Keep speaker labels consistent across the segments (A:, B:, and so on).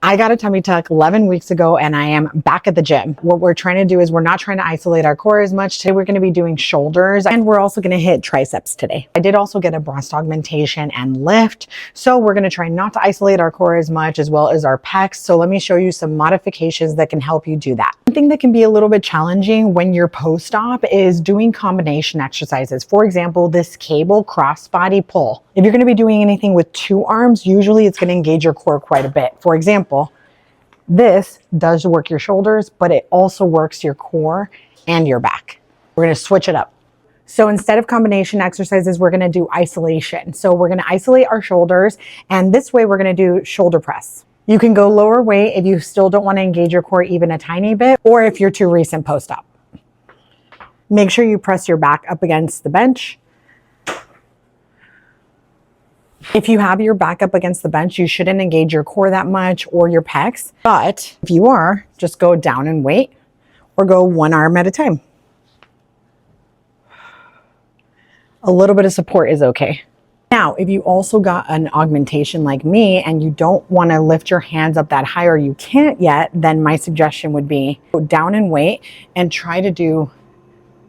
A: I got a tummy tuck 11 weeks ago and I am back at the gym. What we're trying to do is we're not trying to isolate our core as much. Today we're going to be doing shoulders and we're also going to hit triceps today. I did also get a breast augmentation and lift. So we're going to try not to isolate our core as much as well as our pecs. So let me show you some modifications that can help you do that. One thing that can be a little bit challenging when you're post-op is doing combination exercises. For example, this cable crossbody pull. If you're going to be doing anything with two arms, usually it's going to engage your core quite a bit. For example, this does work your shoulders, but it also works your core and your back. We're going to switch it up. So instead of combination exercises, we're going to do isolation. So we're going to isolate our shoulders, and this way we're going to do shoulder press. You can go lower weight if you still don't want to engage your core even a tiny bit, or if you're too recent post-op. Make sure you press your back up against the bench. If you have your back up against the bench, you shouldn't engage your core that much or your pecs. But if you are, just go down and wait or go one arm at a time. A little bit of support is okay. Now, if you also got an augmentation like me and you don't want to lift your hands up that high or you can't yet, then my suggestion would be go down and wait and try to do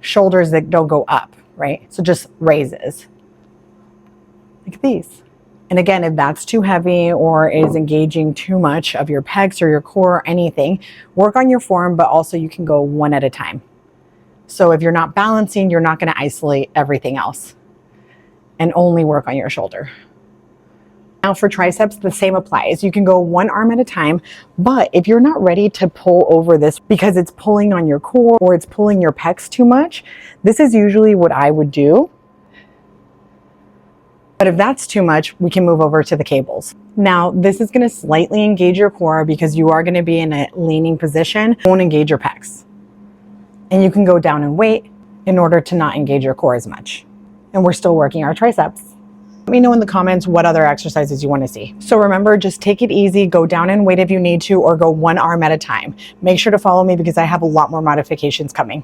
A: shoulders that don't go up, right? So just raises. Like these. And again, if that's too heavy or is engaging too much of your pecs or your core or anything, work on your form, but also you can go one at a time. So if you're not balancing, you're not going to isolate everything else and only work on your shoulder. Now for triceps, the same applies. You can go one arm at a time, but if you're not ready to pull over this because it's pulling on your core or it's pulling your pecs too much, this is usually what I would do. But if that's too much, we can move over to the cables. Now, this is going to slightly engage your core because you are going to be in a leaning position. It won't engage your pecs. And you can go down and wait in order to not engage your core as much. And we're still working our triceps. Let me know in the comments what other exercises you want to see. So remember, just take it easy, go down and wait if you need to, or go one arm at a time. Make sure to follow me because I have a lot more modifications coming.